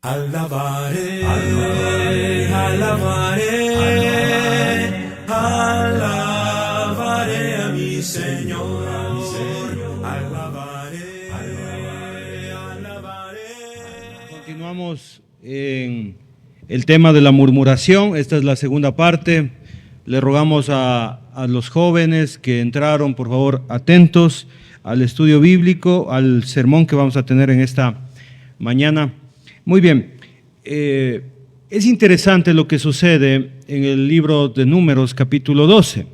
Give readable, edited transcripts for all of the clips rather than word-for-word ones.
Alabaré, alabaré, alabaré, alabaré a mi Señor. Alabaré, alabaré, alabaré. Continuamos en el tema de la murmuración. Esta es la segunda parte. Le rogamos a los jóvenes que entraron, por favor, atentos al estudio bíblico, al sermón que vamos a tener en esta mañana. Muy bien, es interesante lo que sucede en el libro de Números, capítulo 12.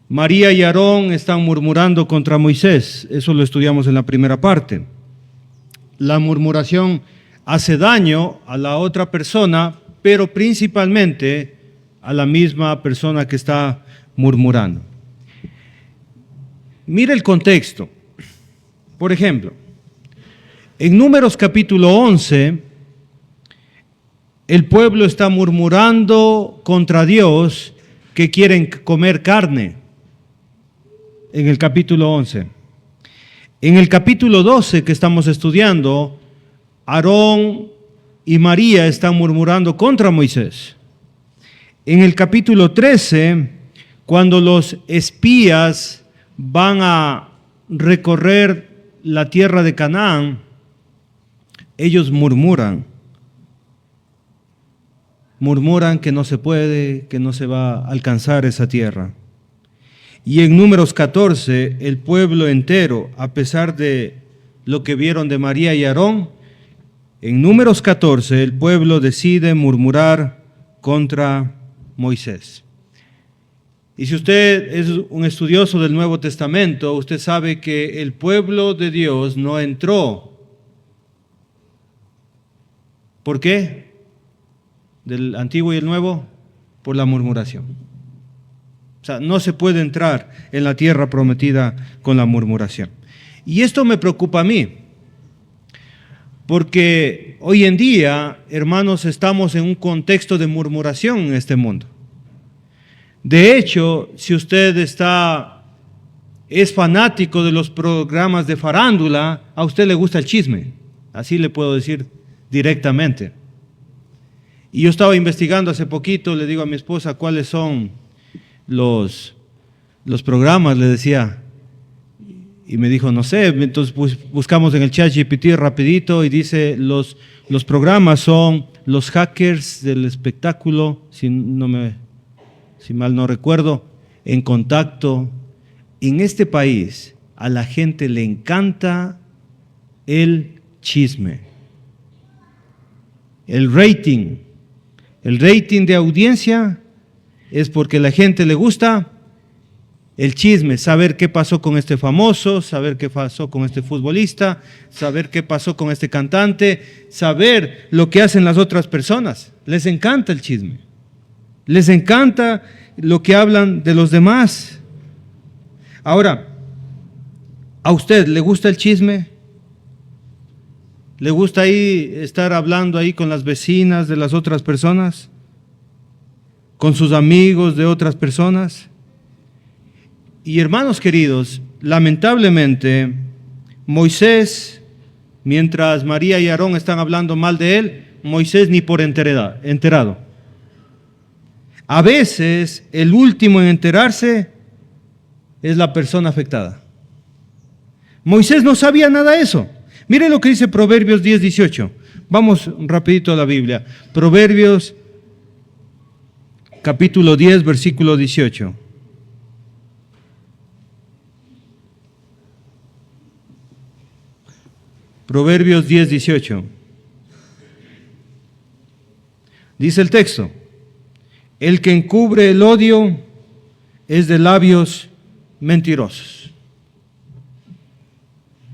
María y Aarón están murmurando contra Moisés, eso lo estudiamos en la primera parte. La murmuración hace daño a la otra persona, pero principalmente a la misma persona que está murmurando. Mire el contexto. Por ejemplo, en Números capítulo 11, el pueblo está murmurando contra Dios que quieren comer carne. En el capítulo 11. En el capítulo 12 que estamos estudiando, Aarón y María están murmurando contra Moisés. En el capítulo 13, cuando los espías van a recorrer la tierra de Canaán, ellos murmuran que no se puede, que no se va a alcanzar esa tierra. Y en Números 14, el pueblo entero, a pesar de lo que vieron de María y Aarón, en Números 14 el pueblo decide murmurar contra Moisés. Y si usted es un estudioso del Nuevo Testamento, usted sabe que el pueblo de Dios no entró. ¿Por qué? Del Antiguo y el Nuevo, por la murmuración. O sea, no se puede entrar en la tierra prometida con la murmuración. Y esto me preocupa a mí, porque hoy en día, hermanos, estamos en un contexto de murmuración en este mundo. De hecho, si usted es fanático de los programas de farándula, a usted le gusta el chisme, así le puedo decir directamente. Y yo estaba investigando hace poquito, le digo a mi esposa cuáles son los programas, le decía, y me dijo, no sé. Entonces buscamos en el ChatGPT rapidito y dice, los programas son los hackers del espectáculo, si mal no recuerdo, En Contacto. En este país a la gente le encanta el chisme. El rating de audiencia es porque a la gente le gusta el chisme, saber qué pasó con este famoso, saber qué pasó con este futbolista, saber qué pasó con este cantante, saber lo que hacen las otras personas. Les encanta el chisme. Les encanta lo que hablan de los demás. Ahora, ¿a usted le gusta el chisme? ¿Le gusta ahí estar hablando ahí con las vecinas de las otras personas? ¿Con sus amigos de otras personas? Y hermanos queridos, lamentablemente, Moisés, mientras María y Aarón están hablando mal de él, Moisés ni por enterado. A veces, el último en enterarse es la persona afectada. Moisés no sabía nada de eso. Mire lo que dice Proverbios 10:18. Vamos rapidito a la Biblia. Proverbios capítulo 10, versículo 18. Proverbios 10:18. Dice el texto: el que encubre el odio es de labios mentirosos.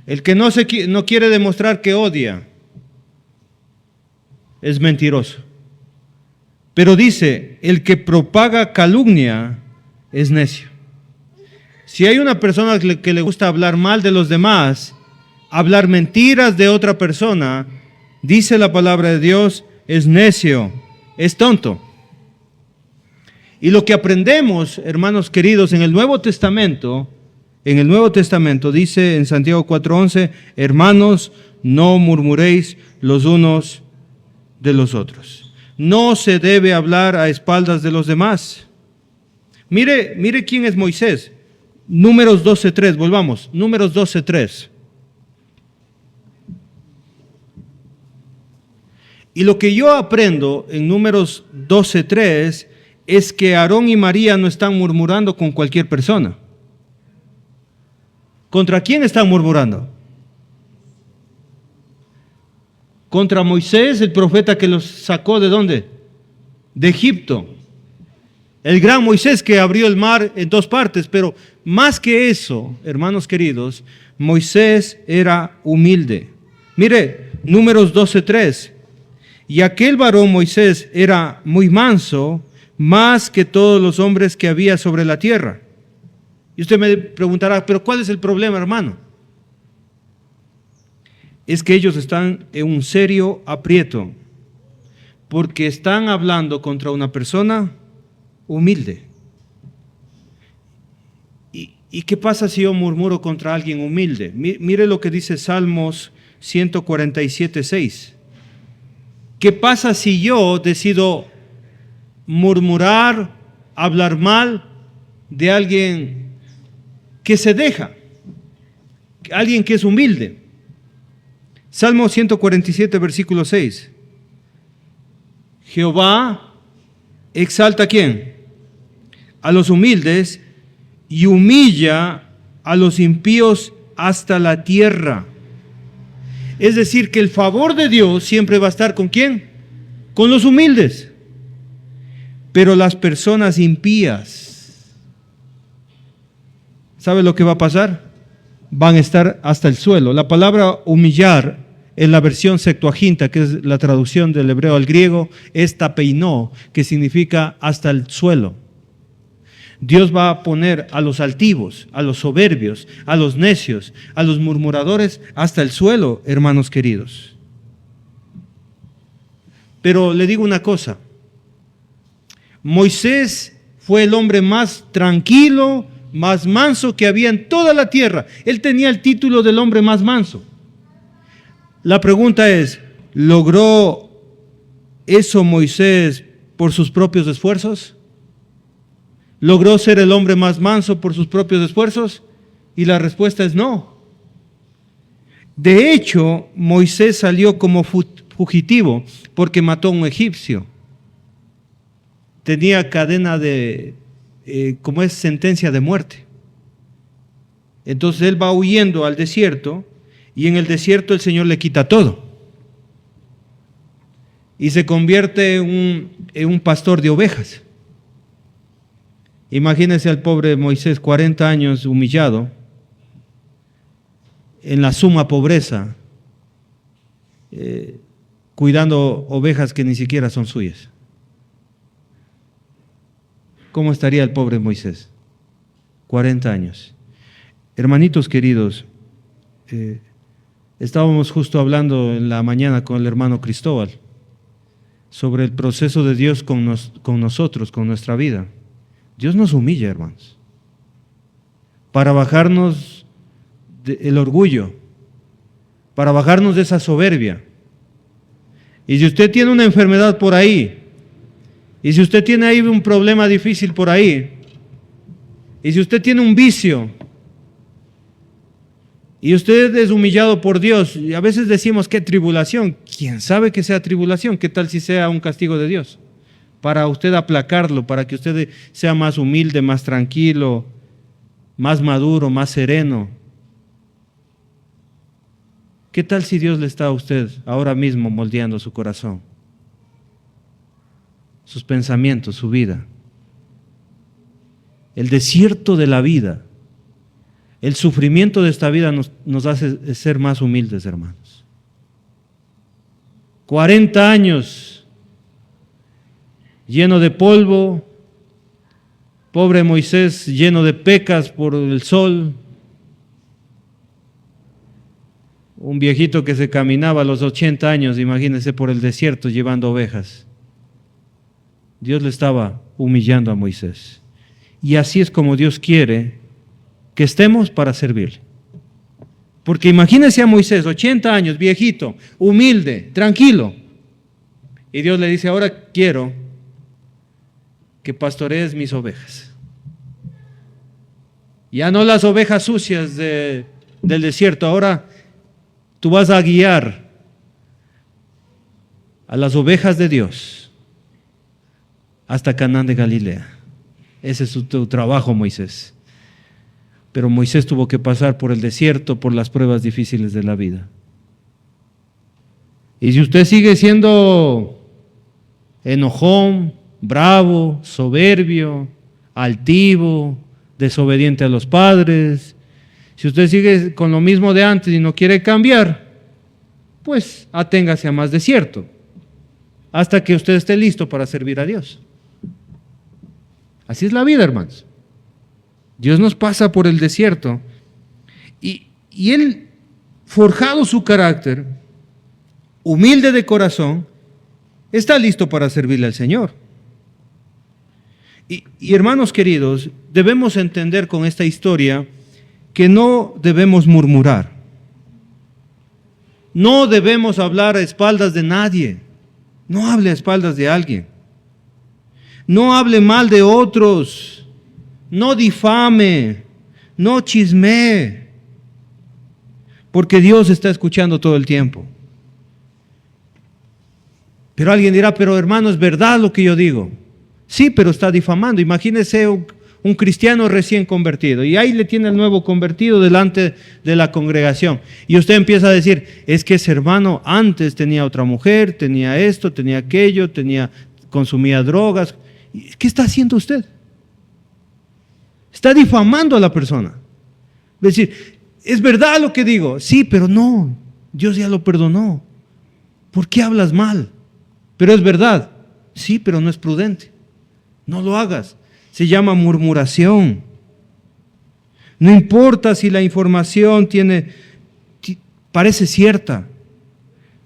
El que no quiere demostrar que odia es mentiroso. Pero dice, el que propaga calumnia es necio. Si hay una persona que le gusta hablar mal de los demás, hablar mentiras de otra persona, dice la palabra de Dios, es necio, es tonto. Y lo que aprendemos, hermanos queridos, en el Nuevo Testamento dice en Santiago 4:11, hermanos, no murmuréis los unos de los otros. No se debe hablar a espaldas de los demás. Mire quién es Moisés. Números 12:3, volvamos. Números 12:3. Y lo que yo aprendo en Números 12:3 es que Aarón y María no están murmurando con cualquier persona. ¿Contra quién están murmurando? Contra Moisés, el profeta que los sacó ¿de dónde? De Egipto. El gran Moisés que abrió el mar en dos partes, pero más que eso, hermanos queridos, Moisés era humilde. Mire, Números 12:3. Y aquel varón Moisés era muy manso, más que todos los hombres que había sobre la tierra. Y usted me preguntará, ¿pero cuál es el problema, hermano? Es que ellos están en un serio aprieto, porque están hablando contra una persona humilde. ¿Y qué pasa si yo murmuro contra alguien humilde? Mire lo que dice Salmos 147:6. ¿Qué pasa si yo decido murmurar, hablar mal de alguien que se deja, alguien que es humilde? Salmo 147, versículo 6. Jehová exalta ¿a quién? A los humildes y humilla a los impíos hasta la tierra. Es decir, que el favor de Dios siempre va a estar ¿con quién? Con los humildes. Pero las personas impías, ¿sabe lo que va a pasar? Van a estar hasta el suelo. La palabra humillar en la versión Septuaginta, que es la traducción del hebreo al griego, es tapeinó, que significa hasta el suelo. Dios va a poner a los altivos, a los soberbios, a los necios, a los murmuradores hasta el suelo, hermanos queridos. Pero le digo una cosa, Moisés fue el hombre más tranquilo, más manso que había en toda la tierra. Él tenía el título del hombre más manso. La pregunta es, ¿logró eso Moisés por sus propios esfuerzos? ¿Logró ser el hombre más manso por sus propios esfuerzos? Y la respuesta es no. De hecho, Moisés salió como fugitivo porque mató a un egipcio. Tenía cadena como es sentencia de muerte. Entonces él va huyendo al desierto y en el desierto el Señor le quita todo. Y se convierte en un pastor de ovejas. Imagínense al pobre Moisés, 40 años humillado, en la suma pobreza, cuidando ovejas que ni siquiera son suyas. ¿Cómo estaría el pobre Moisés? 40 años. Hermanitos queridos, estábamos justo hablando en la mañana con el hermano Cristóbal sobre el proceso de Dios con nosotros, con nuestra vida. Dios nos humilla, hermanos, para bajarnos el orgullo, para bajarnos de esa soberbia. Y si usted tiene una enfermedad por ahí, y si usted tiene ahí un problema difícil por ahí, y si usted tiene un vicio, y usted es humillado por Dios, y a veces decimos, ¿qué tribulación? ¿Quién sabe que sea tribulación? ¿Qué tal si sea un castigo de Dios? Para usted aplacarlo, para que usted sea más humilde, más tranquilo, más maduro, más sereno. ¿Qué tal si Dios le está a usted ahora mismo moldeando su corazón, sus pensamientos, su vida? El desierto de la vida, el sufrimiento de esta vida nos hace ser más humildes, hermanos. 40 años lleno de polvo, pobre Moisés lleno de pecas por el sol, un viejito que se caminaba a los 80 años, imagínense, por el desierto llevando ovejas. Dios le estaba humillando a Moisés. Y así es como Dios quiere que estemos para servirle, Porque imagínense a Moisés, 80 años, viejito, humilde, tranquilo. Y Dios le dice, ahora quiero que pastorees mis ovejas. Ya no las ovejas sucias del desierto, ahora tú vas a guiar a las ovejas de Dios hasta Canaán de Galilea. Ese es tu trabajo, Moisés. Pero Moisés tuvo que pasar por el desierto, por las pruebas difíciles de la vida. Y si usted sigue siendo enojón, bravo, soberbio, altivo, desobediente a los padres, si usted sigue con lo mismo de antes y no quiere cambiar, pues aténgase a más desierto, hasta que usted esté listo para servir a Dios. Así es la vida, hermanos. Dios nos pasa por el desierto y Él, forjado su carácter, humilde de corazón, está listo para servirle al Señor. Y hermanos queridos, debemos entender con esta historia que no debemos murmurar. No debemos hablar a espaldas de nadie. No hable a espaldas de alguien. No hable mal de otros. No difame. No chismee. Porque Dios está escuchando todo el tiempo. Pero alguien dirá, pero hermano, ¿es verdad lo que yo digo? Sí, pero está difamando. Imagínese un cristiano recién convertido y ahí le tiene el nuevo convertido delante de la congregación. Y usted empieza a decir, es que ese hermano antes tenía otra mujer, tenía esto, tenía aquello, consumía drogas. ¿Qué está haciendo usted? Está difamando a la persona. Es decir, ¿es verdad lo que digo? Sí, pero no, Dios ya lo perdonó. ¿Por qué hablas mal? Pero es verdad. Sí, pero no es prudente. No lo hagas. Se llama murmuración. No importa si la información parece cierta.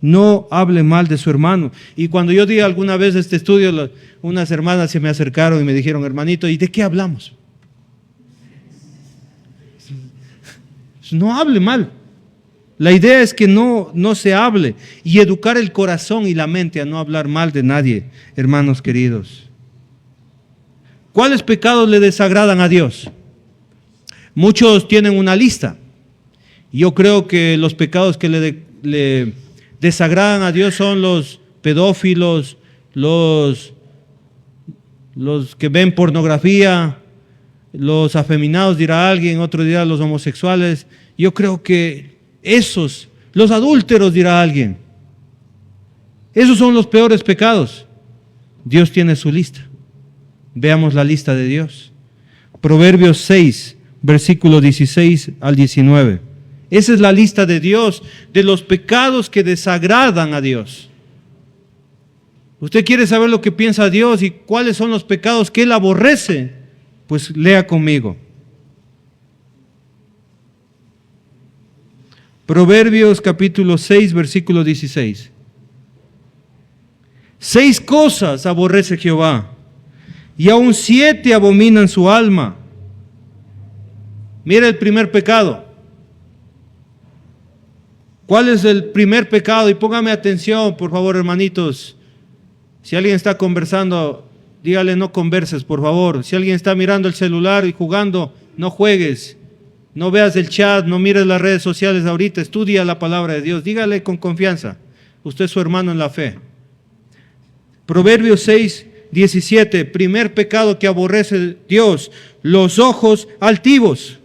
No hable mal de su hermano. Y cuando yo di alguna vez este estudio, unas hermanas se me acercaron y me dijeron, hermanito, ¿y de qué hablamos? No hable mal. La idea es que no se hable y educar el corazón y la mente a no hablar mal de nadie, hermanos queridos. ¿Cuáles pecados le desagradan a Dios? Muchos tienen una lista. Yo creo que los pecados que le desagradan a Dios son los pedófilos, los que ven pornografía, los afeminados, dirá alguien, otro dirá los homosexuales. Yo creo que los adúlteros, dirá alguien. Esos son los peores pecados. Dios tiene su lista. Veamos la lista de Dios. Proverbios 6, versículo 16 al 19. Esa es la lista de Dios, de los pecados que desagradan a Dios. ¿Usted quiere saber lo que piensa Dios y cuáles son los pecados que Él aborrece? Pues lea conmigo. Proverbios capítulo 6, versículo 16. 6 cosas aborrece Jehová, y aún 7 abominan su alma. Mira el primer pecado. ¿Cuál es el primer pecado? Y póngame atención, por favor, hermanitos. Si alguien está conversando, dígale no converses, por favor. Si alguien está mirando el celular y jugando, no juegues. No veas el chat, no mires las redes sociales ahorita. Estudia la palabra de Dios. Dígale con confianza. Usted es su hermano en la fe. Proverbios 6, 17. Primer pecado que aborrece Dios: los ojos altivos.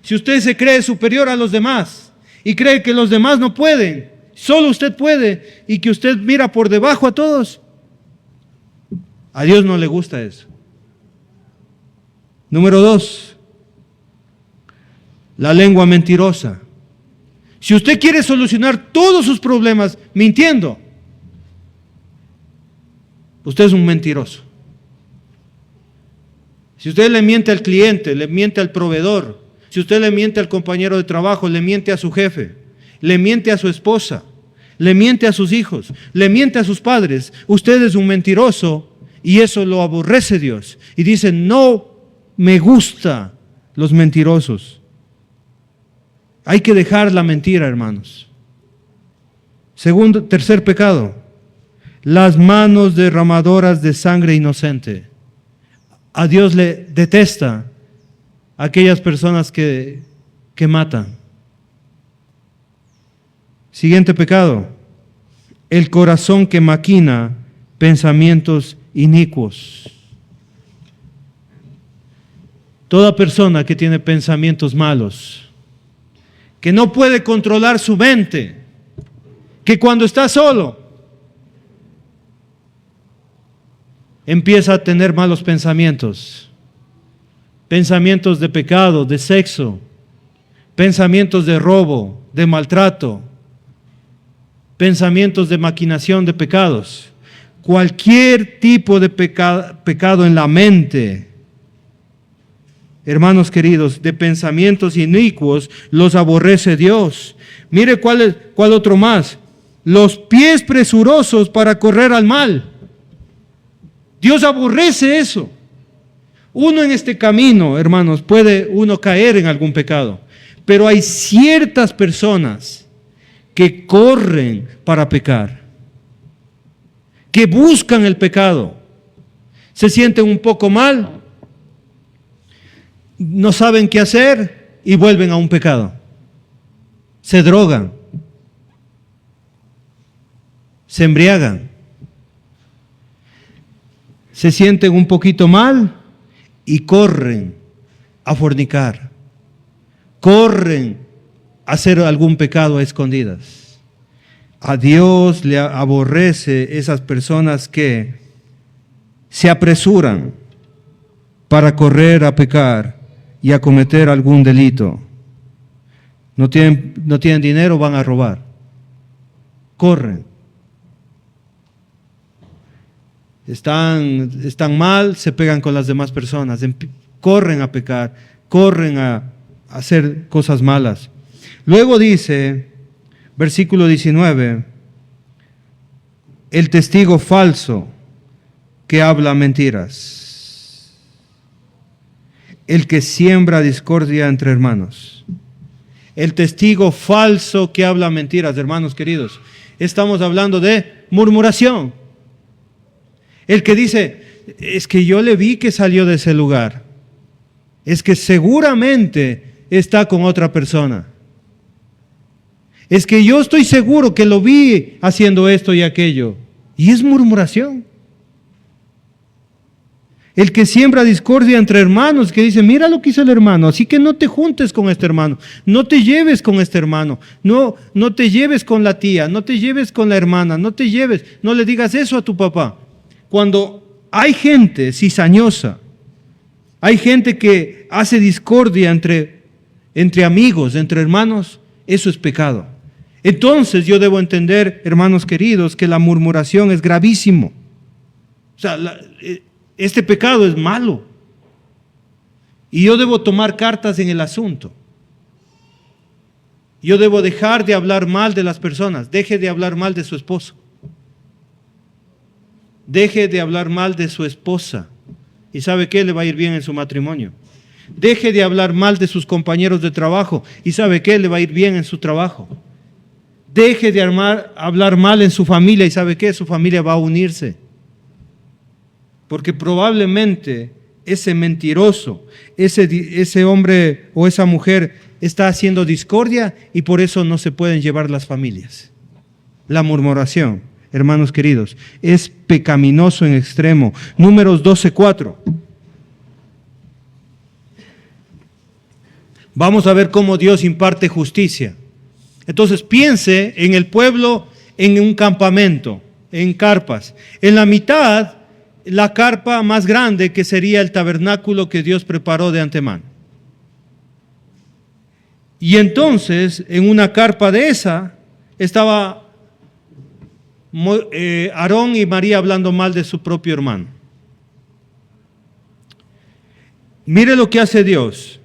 Si usted se cree superior a los demás y cree que los demás no pueden, solo usted puede, y que usted mira por debajo a todos, a Dios no le gusta eso. Número 2, la lengua mentirosa. Si usted quiere solucionar todos sus problemas mintiendo, usted es un mentiroso. Si usted le miente al cliente, le miente al proveedor, si usted le miente al compañero de trabajo, le miente a su jefe, le miente a su esposa, le miente a sus hijos, le miente a sus padres, usted es un mentiroso, y eso lo aborrece Dios. Y dice, no me gustan los mentirosos. Hay que dejar la mentira, hermanos. Tercer pecado, las manos derramadoras de sangre inocente. A Dios le detesta aquellas personas que matan. Siguiente pecado, el corazón que maquina pensamientos inicuos. Toda persona que tiene pensamientos malos, que no puede controlar su mente, que cuando está solo empieza a tener malos pensamientos, pensamientos de pecado, de sexo, pensamientos de robo, de maltrato, pensamientos de maquinación de pecados. Cualquier tipo de pecado en la mente, hermanos queridos, de pensamientos inicuos, los aborrece Dios. Mire cuál otro más. Los pies presurosos para correr al mal. Dios aborrece eso. Uno en este camino, hermanos, puede uno caer en algún pecado, pero hay ciertas personas que corren para pecar, que buscan el pecado, se sienten un poco mal, no saben qué hacer y vuelven a un pecado. Se drogan, se embriagan, se sienten un poquito mal y corren a fornicar, corren a hacer algún pecado a escondidas. A Dios le aborrece esas personas que se apresuran para correr a pecar y a cometer algún delito. No tienen dinero, van a robar. Corren. Están mal, se pegan con las demás personas, corren a pecar, corren a hacer cosas malas. Luego dice, versículo 19, el testigo falso que habla mentiras, el que siembra discordia entre hermanos. El testigo falso que habla mentiras, hermanos queridos. Estamos hablando de murmuración. El que dice, es que yo le vi que salió de ese lugar. Es que seguramente está con otra persona. Es que yo estoy seguro que lo vi haciendo esto y aquello. Y es murmuración. El que siembra discordia entre hermanos, que dice, mira lo que hizo el hermano, así que no te juntes con este hermano, no te lleves con este hermano, no te lleves con la tía, no te lleves con la hermana, no le digas eso a tu papá. Cuando hay gente cizañosa, hay gente que hace discordia entre amigos, entre hermanos, eso es pecado. Entonces yo debo entender, hermanos queridos, que la murmuración es gravísimo. O sea, este pecado es malo. Y yo debo tomar cartas en el asunto. Yo debo dejar de hablar mal de las personas. Deje de hablar mal de su esposo. Deje de hablar mal de su esposa. ¿Y sabe qué? Le va a ir bien en su matrimonio. Deje de hablar mal de sus compañeros de trabajo. ¿Y sabe qué? Le va a ir bien en su trabajo. Deje de hablar mal en su familia. ¿Y sabe qué? Su familia va a unirse. Porque probablemente ese mentiroso, ese hombre o esa mujer está haciendo discordia y por eso no se pueden llevar las familias. La murmuración, hermanos queridos, es pecaminoso en extremo. Números 12:4. Vamos a ver cómo Dios imparte justicia. Entonces piense en el pueblo en un campamento, en carpas. En la mitad, la carpa más grande, que sería el tabernáculo que Dios preparó de antemano. Y entonces, en una carpa de esa, estaba Aarón y María hablando mal de su propio hermano. Mire lo que hace Dios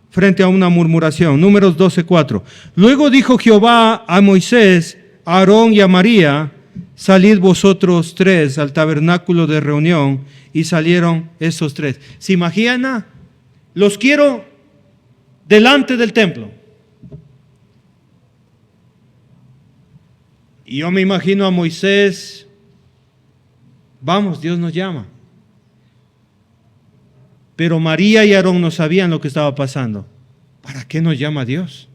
frente a una murmuración. Números 12:4. Luego dijo Jehová a Moisés, a Aarón y a María, salid vosotros tres al tabernáculo de reunión, y salieron estos tres. ¿Se imagina? Los quiero delante del templo. Y yo me imagino a Moisés, vamos, Dios nos llama. Pero María y Aarón no sabían lo que estaba pasando. ¿Para qué nos llama Dios?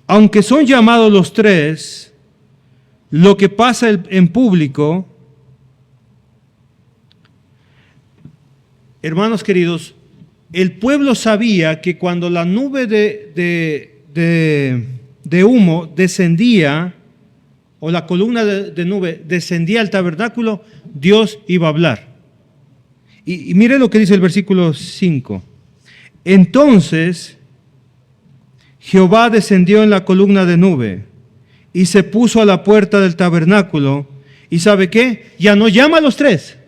Aunque son llamados los tres, lo que pasa en público, hermanos queridos, el pueblo sabía que cuando la nube de humo descendía, o la columna de nube descendía al tabernáculo, Dios iba a hablar. Y mire lo que dice el versículo 5. Entonces Jehová descendió en la columna de nube y se puso a la puerta del tabernáculo. ¿Y sabe qué? Ya no llama a los tres.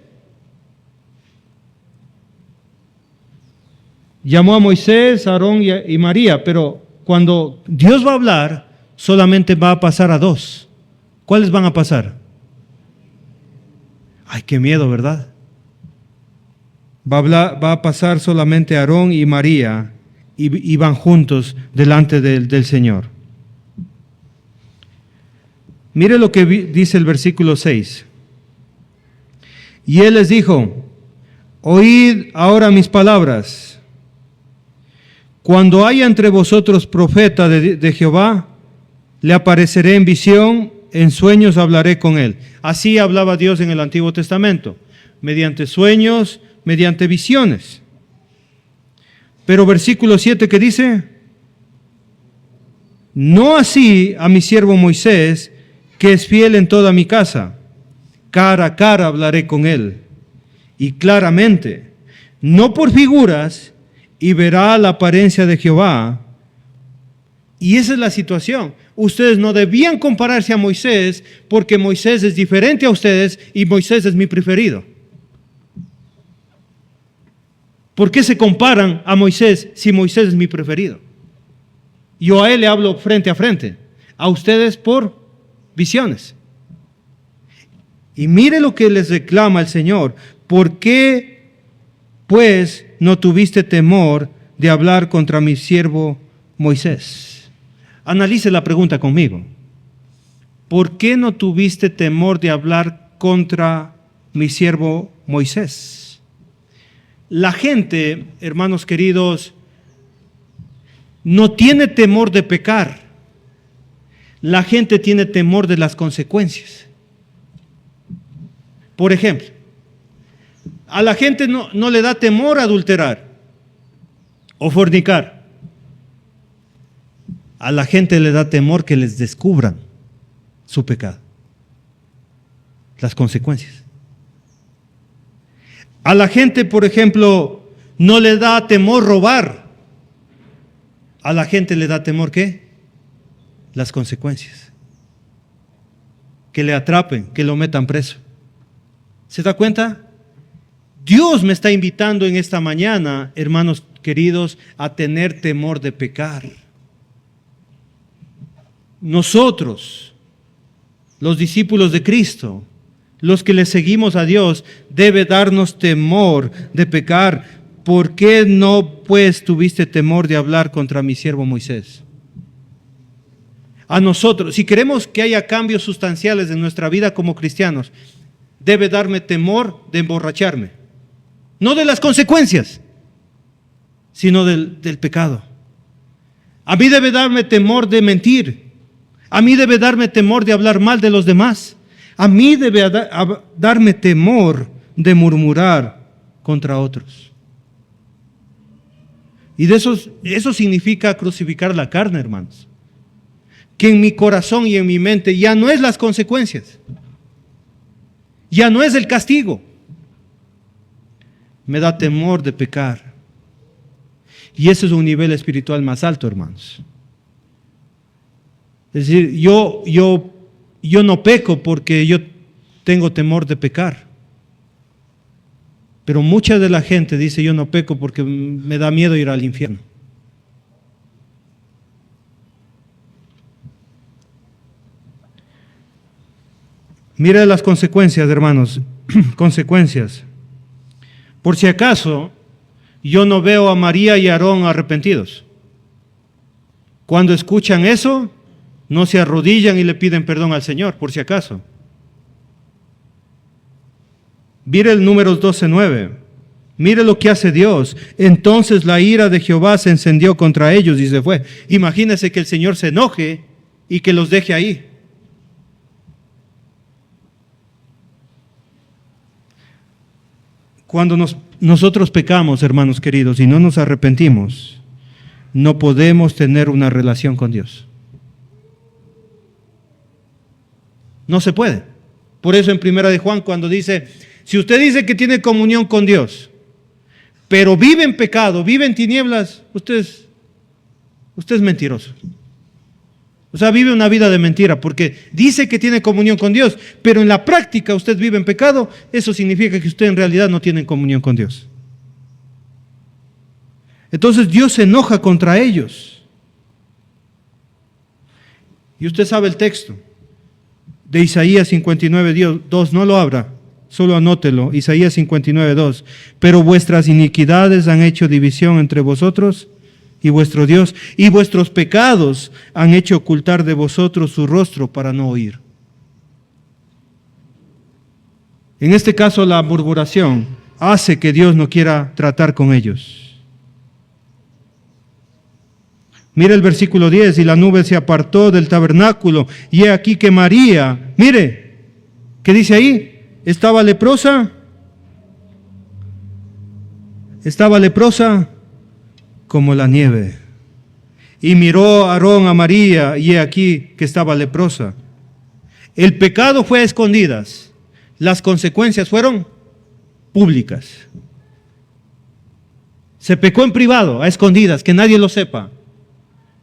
Llamó a Moisés, Aarón y María, pero cuando Dios va a hablar, solamente va a pasar a dos. ¿Cuáles van a pasar? Ay, qué miedo, ¿verdad? Va a pasar solamente Aarón y María y van juntos delante del Señor. Mire lo que dice el versículo 6. Y él les dijo, oíd ahora mis palabras. Cuando haya entre vosotros profeta de Jehová, le apareceré en visión, en sueños hablaré con él. Así hablaba Dios en el Antiguo Testamento, mediante sueños, mediante visiones. Pero versículo 7 que dice, no así a mi siervo Moisés, que es fiel en toda mi casa. Cara a cara hablaré con él, y claramente, no por figuras, y verá la apariencia de Jehová. Y esa es la situación. Ustedes no debían compararse a Moisés, porque Moisés es diferente a ustedes, y Moisés es mi preferido. ¿Por qué se comparan a Moisés si Moisés es mi preferido? Yo a él le hablo frente a frente, a ustedes por visiones. Y mire lo que les reclama el Señor. ¿Por qué, pues, no tuviste temor de hablar contra mi siervo Moisés? Analice la pregunta conmigo. ¿Por qué no tuviste temor de hablar contra mi siervo Moisés? La gente, hermanos queridos, no tiene temor de pecar. La gente tiene temor de las consecuencias. Por ejemplo, a la gente no le da temor adulterar o fornicar. A la gente le da temor que les descubran su pecado, las consecuencias. A la gente, por ejemplo, no le da temor robar. A la gente le da temor, ¿qué? Las consecuencias. Que le atrapen, que lo metan preso. ¿Se da cuenta? Dios me está invitando en esta mañana, hermanos queridos, a tener temor de pecar. Nosotros, los discípulos de Cristo, los que le seguimos a Dios, debe darnos temor de pecar. ¿Por qué no, pues, tuviste temor de hablar contra mi siervo Moisés? A nosotros, si queremos que haya cambios sustanciales en nuestra vida como cristianos, debe darme temor de emborracharme. No de las consecuencias, sino del pecado. A mí debe darme temor de mentir. A mí debe darme temor de hablar mal de los demás. A mí debe darme temor de murmurar contra otros. Y eso significa crucificar la carne, hermanos. Que en mi corazón y en mi mente ya no es las consecuencias. Ya no es el castigo. Me da temor de pecar. Y ese es un nivel espiritual más alto, hermanos. Es decir, yo no peco porque yo tengo temor de pecar. Pero mucha de la gente dice, yo no peco porque me da miedo ir al infierno. Mira las consecuencias, hermanos. Consecuencias. Por si acaso, yo no veo a María y a Aarón arrepentidos. Cuando escuchan eso, No se arrodillan y le piden perdón al Señor, por si acaso. Mire el Números 12:9. Mire lo que hace Dios. Entonces la ira de Jehová se encendió contra ellos y se fue. Imagínese que el Señor se enoje y que los deje ahí. Cuando nosotros pecamos, hermanos queridos, y no nos arrepentimos, no podemos tener una relación con Dios. No se puede. Por eso en 1 de Juan, cuando dice, si usted dice que tiene comunión con Dios, pero vive en pecado, vive en tinieblas, usted es mentiroso. O sea, vive una vida de mentira, porque dice que tiene comunión con Dios, pero en la práctica usted vive en pecado. Eso significa que usted en realidad no tiene comunión con Dios. Entonces Dios se enoja contra ellos. Y usted sabe el texto de Isaías 59:2, no lo abra, solo anótelo, Isaías 59:2. Pero vuestras iniquidades han hecho división entre vosotros y vuestro Dios, y vuestros pecados han hecho ocultar de vosotros su rostro para no oír. En este caso, la murmuración hace que Dios no quiera tratar con ellos. Mire el versículo 10, y la nube se apartó del tabernáculo, y he aquí que María, mire, ¿qué dice ahí? Estaba leprosa como la nieve. Y miró Aarón a María, y he aquí que estaba leprosa. El pecado fue a escondidas, las consecuencias fueron públicas. Se pecó en privado, a escondidas, que nadie lo sepa,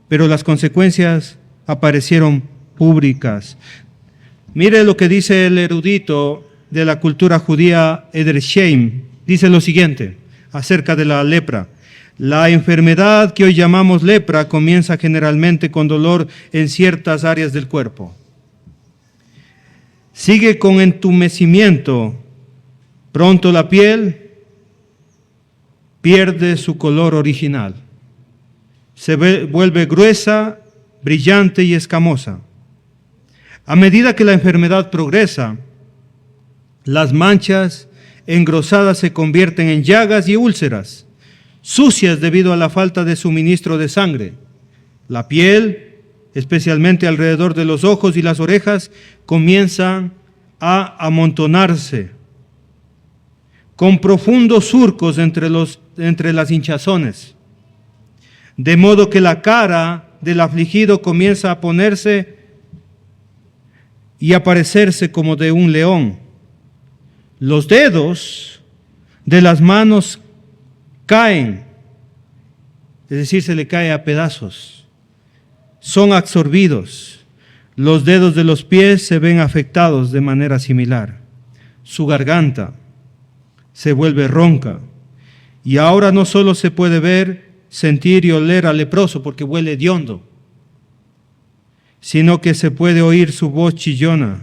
pero las consecuencias aparecieron públicas. Mire lo que dice el erudito de la cultura judía Edersheim. Dice lo siguiente acerca de la lepra. La enfermedad que hoy llamamos lepra comienza generalmente con dolor en ciertas áreas del cuerpo. Sigue con entumecimiento. Pronto la piel pierde su color original. Se vuelve gruesa, brillante y escamosa. A medida que la enfermedad progresa, las manchas engrosadas se convierten en llagas y úlceras, sucias debido a la falta de suministro de sangre. La piel, especialmente alrededor de los ojos y las orejas, comienzan a amontonarse, con profundos surcos entre las hinchazones, de modo que la cara del afligido comienza a ponerse y a parecerse como de un león. Los dedos de las manos caen, es decir, se le cae a pedazos, son absorbidos. Los dedos de los pies se ven afectados de manera similar. Su garganta se vuelve ronca, y ahora no solo se puede ver, sentir y oler al leproso porque huele hediondo, sino que se puede oír su voz chillona,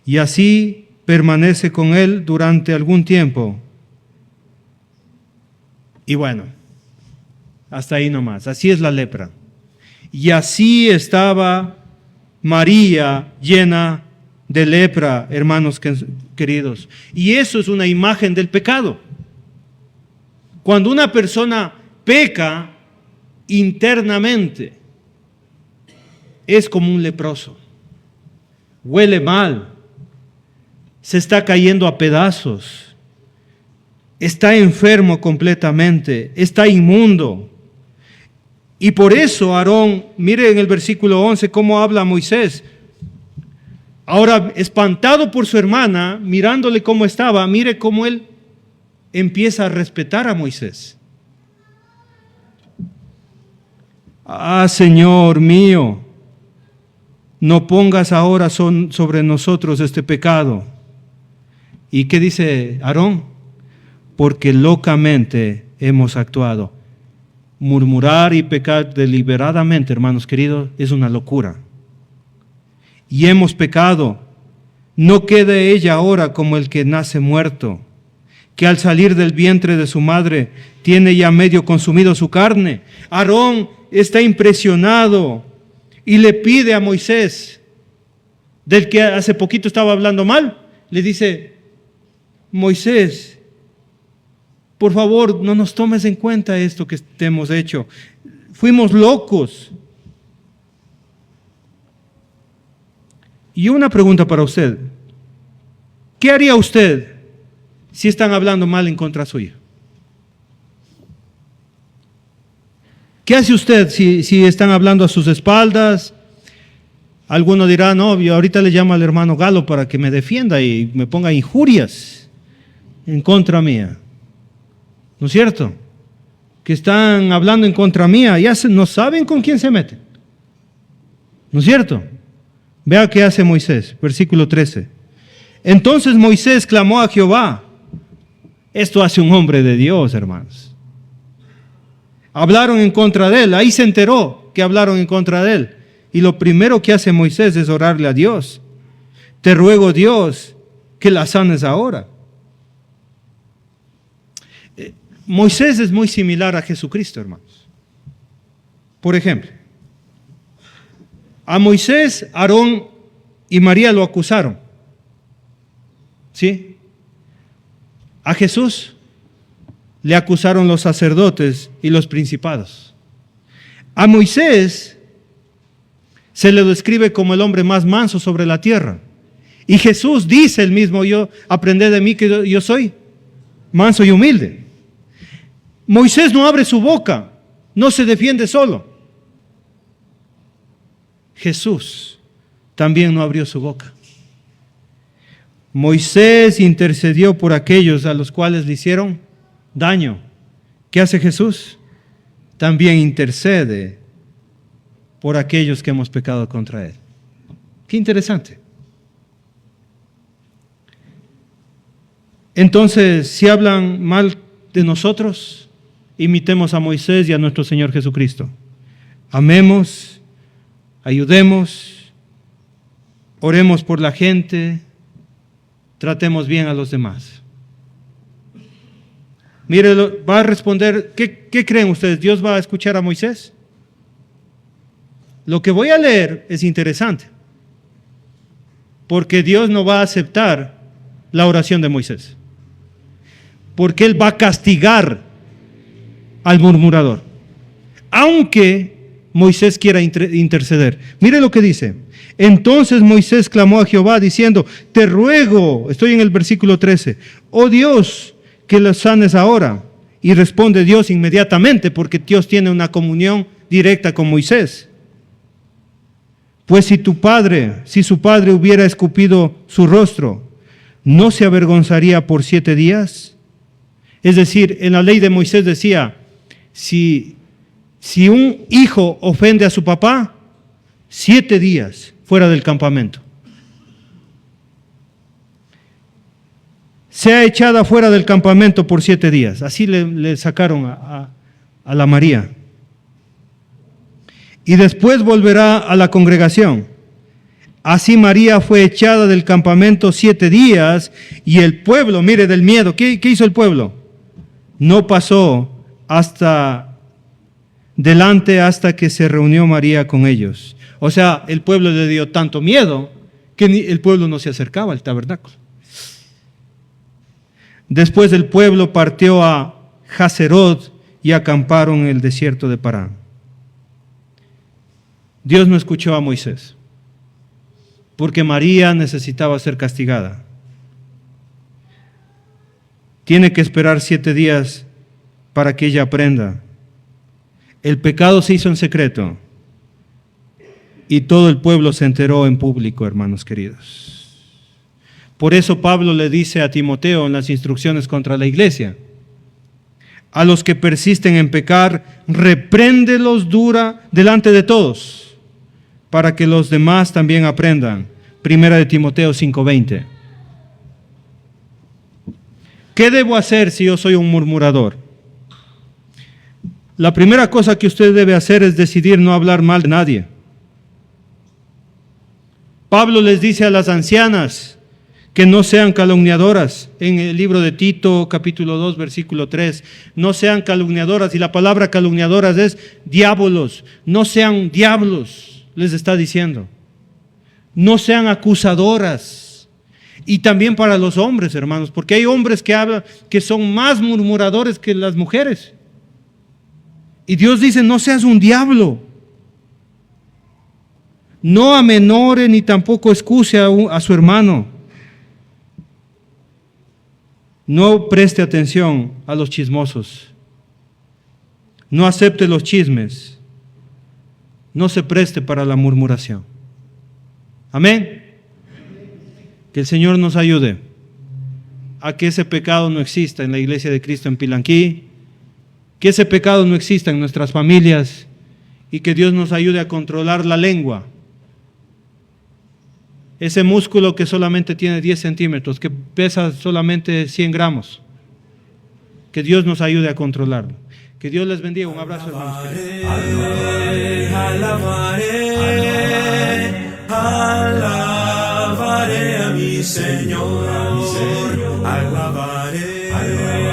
y así permanece con él durante algún tiempo. Y bueno, hasta ahí nomás. Así es la lepra. Y así estaba María llena de lepra, hermanos queridos. Y eso es una imagen del pecado. Cuando una persona peca internamente, es como un leproso. Huele mal, se está cayendo a pedazos, está enfermo completamente, está inmundo. Y por eso Aarón, mire en el versículo 11 cómo habla Moisés. Ahora, espantado por su hermana, mirándole cómo estaba, mire cómo él empieza a respetar a Moisés. Ah, Señor mío, no pongas ahora sobre nosotros este pecado. ¿Y qué dice Aarón? Porque locamente hemos actuado. Murmurar y pecar deliberadamente, hermanos queridos, es una locura. Y hemos pecado. No quede ella ahora como el que nace muerto, que al salir del vientre de su madre tiene ya medio consumido su carne. Aarón está impresionado. y le pide a Moisés, del que hace poquito estaba hablando mal, le dice: Moisés, por favor, no nos tomes en cuenta esto que te hemos hecho. Fuimos locos. Y una pregunta para usted. ¿Qué haría usted si están hablando mal en contra suya? ¿Qué hace usted si están hablando a sus espaldas? Alguno dirá: no, yo ahorita le llamo al hermano Galo para que me defienda y me ponga injurias en contra mía. ¿No es cierto? Que están hablando en contra mía, ya no saben con quién se meten. ¿No es cierto? Vea qué hace Moisés, versículo 13. Entonces Moisés clamó a Jehová. Esto hace un hombre de Dios, hermanos. Hablaron en contra de él, ahí se enteró que hablaron en contra de él. Y lo primero que hace Moisés es orarle a Dios. Te ruego, Dios, que la sanes ahora. Moisés es muy similar a Jesucristo, hermanos. Por ejemplo, a Moisés, Aarón y María lo acusaron. ¿Sí? A Jesús le acusaron los sacerdotes y los principados. A Moisés se le describe como el hombre más manso sobre la tierra. Y Jesús dice el mismo: aprended de mí que yo soy manso y humilde. Moisés no abre su boca, no se defiende solo. Jesús también no abrió su boca. Moisés intercedió por aquellos a los cuales le hicieron daño. ¿Qué hace Jesús? También intercede por aquellos que hemos pecado contra Él. Qué interesante. Entonces, si hablan mal de nosotros, imitemos a Moisés y a nuestro Señor Jesucristo. Amemos, ayudemos, oremos por la gente, tratemos bien a los demás. Mire, va a responder, ¿qué creen ustedes? ¿Dios va a escuchar a Moisés? Lo que voy a leer es interesante, porque Dios no va a aceptar la oración de Moisés, porque Él va a castigar al murmurador, aunque Moisés quiera interceder. Mire lo que dice. Entonces Moisés clamó a Jehová diciendo: te ruego, estoy en el versículo 13, oh Dios, que los sanes ahora. Y responde Dios inmediatamente, porque Dios tiene una comunión directa con Moisés. Pues si su padre hubiera escupido su rostro, ¿no se avergonzaría por 7 días? Es decir, en la ley de Moisés decía: si un hijo ofende a su papá, 7 días fuera del campamento. Sea echada fuera del campamento por 7 días. Así le sacaron a la María. Y después volverá a la congregación. Así María fue echada del campamento 7 días, y el pueblo, mire, del miedo, ¿qué hizo el pueblo? No pasó delante hasta que se reunió María con ellos. O sea, el pueblo le dio tanto miedo que el pueblo no se acercaba al tabernáculo. Después el pueblo partió a Hazerot y acamparon en el desierto de Parán. Dios no escuchó a Moisés, porque María necesitaba ser castigada. Tiene que esperar 7 días para que ella aprenda. El pecado se hizo en secreto y todo el pueblo se enteró en público, hermanos queridos. Por eso Pablo le dice a Timoteo en las instrucciones contra la iglesia: a los que persisten en pecar, repréndelos dura delante de todos, para que los demás también aprendan. Primera de Timoteo 5:20. ¿Qué debo hacer si yo soy un murmurador? La primera cosa que usted debe hacer es decidir no hablar mal de nadie. Pablo les dice a las ancianas que no sean calumniadoras. En el libro de Tito, capítulo 2, versículo 3, no sean calumniadoras, y la palabra calumniadoras es diabolos, no sean diablos. les está diciendo. No sean acusadoras. Y también para los hombres, hermanos, porque hay hombres que hablan, que son más murmuradores que las mujeres. Y Dios dice, no seas un diablo. No amenore ni tampoco excuse a su hermano. No preste atención a los chismosos. No acepte los chismes. No se preste para la murmuración. Amén. Que el Señor nos ayude a que ese pecado no exista en la Iglesia de Cristo en Pilanquí, que ese pecado no exista en nuestras familias y que Dios nos ayude a controlar la lengua. Ese músculo que solamente tiene 10 centímetros, que pesa solamente 100 gramos. Que Dios nos ayude a controlarlo. Que Dios les bendiga. Un abrazo, hermanos. Alabaré a mi Señor, alabaré.